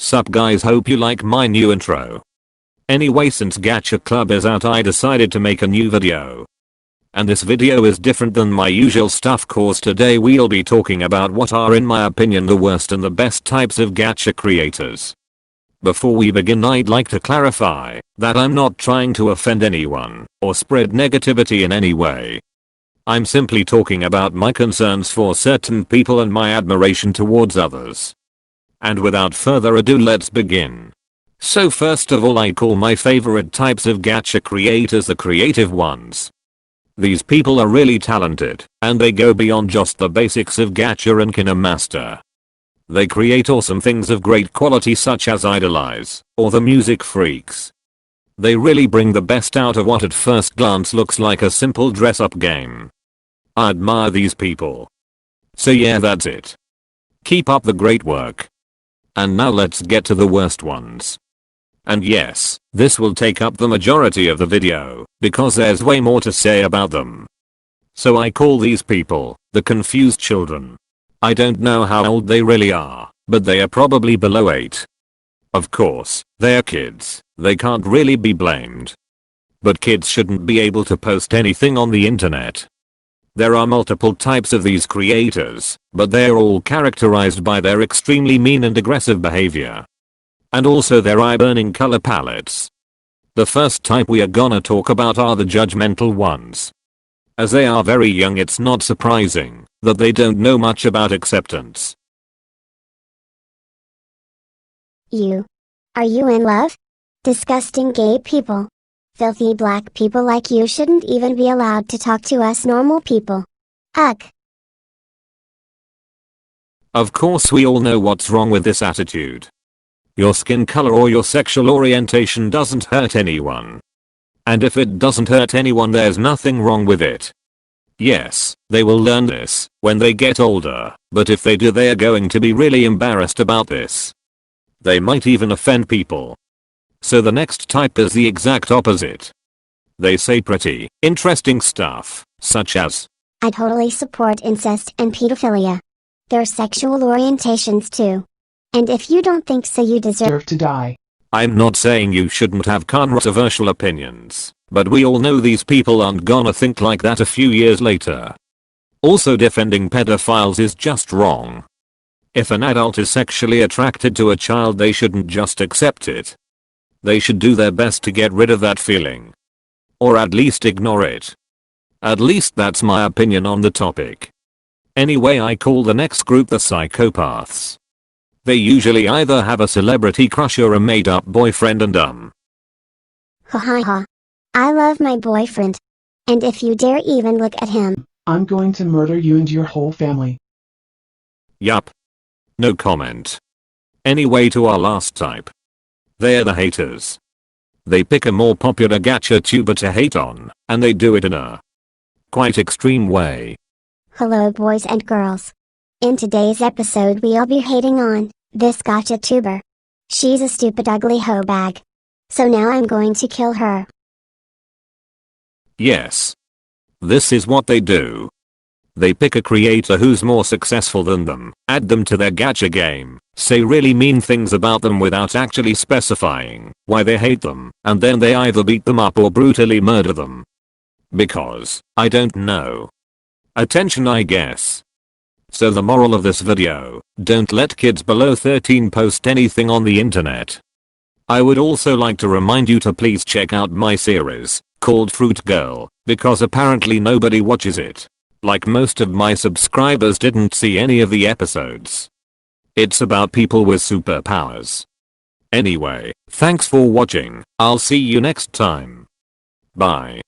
Sup guys, hope you like my new intro. Anyway, since Gacha Club is out, I decided to make a new video. And this video is different than my usual stuff cause today we'll be talking about what are in my opinion the worst and the best types of gacha creators. Before we begin, I'd like to clarify that I'm not trying to offend anyone or spread negativity in any way. I'm simply talking about my concerns for certain people and my admiration towards others. And without further ado, let's begin. So first of all, I call my favorite types of gacha creators the creative ones. These people are really talented, and they go beyond just the basics of gacha and Kinemaster. They create awesome things of great quality such as Idolize, or the Music Freaks. They really bring the best out of what at first glance looks like a simple dress-up game. I admire these people. So yeah, that's it. Keep up the great work. And now let's get to the worst ones. And yes, this will take up the majority of the video, because there's way more to say about them. So I call these people the confused children. I don't know how old they really are, but they are probably below 8. Of course, they're kids, they can't really be blamed. But kids shouldn't be able to post anything on the internet. There are multiple types of these creators, but they're all characterized by their extremely mean and aggressive behavior. And also their eye-burning color palettes. The first type we are gonna talk about are the judgmental ones. As they are very young, it's not surprising that they don't know much about acceptance. Are you in love? Disgusting gay people. Filthy black people like you shouldn't even be allowed to talk to us normal people. Ugh. Of course, we all know what's wrong with this attitude. Your skin color or your sexual orientation doesn't hurt anyone. And if it doesn't hurt anyone, there's nothing wrong with it. Yes, they will learn this when they get older, but if they do, they are going to be really embarrassed about this. They might even offend people. So the next type is the exact opposite. They say pretty, interesting stuff, such as, I totally support incest and pedophilia. Their sexual orientations too. And if you don't think so, you deserve to die. I'm not saying you shouldn't have controversial opinions, but we all know these people aren't gonna think like that a few years later. Also, defending pedophiles is just wrong. If an adult is sexually attracted to a child, they shouldn't just accept it. They should do their best to get rid of that feeling. Or at least ignore it. At least that's my opinion on the topic. Anyway, I call the next group the psychopaths. They usually either have a celebrity crush or a made-up boyfriend and Ha ha ha. I love my boyfriend. And if you dare even look at him, I'm going to murder you and your whole family. Yup. No comment. Anyway, to our last type. They're the haters. They pick a more popular gacha tuber to hate on, and they do it in a quite extreme way. Hello boys and girls. In today's episode we'll be hating on this gacha tuber. She's a stupid ugly hoe bag. So now I'm going to kill her. Yes. This is what they do. They pick a creator who's more successful than them, add them to their gacha game, say really mean things about them without actually specifying why they hate them, and then they either beat them up or brutally murder them. Because, I don't know. Attention, I guess. So the moral of this video, don't let kids below 13 post anything on the internet. I would also like to remind you to please check out my series, called Fruit Girl, because apparently nobody watches it. Like most of my subscribers didn't see any of the episodes. It's about people with superpowers. Anyway, thanks for watching, I'll see you next time. Bye.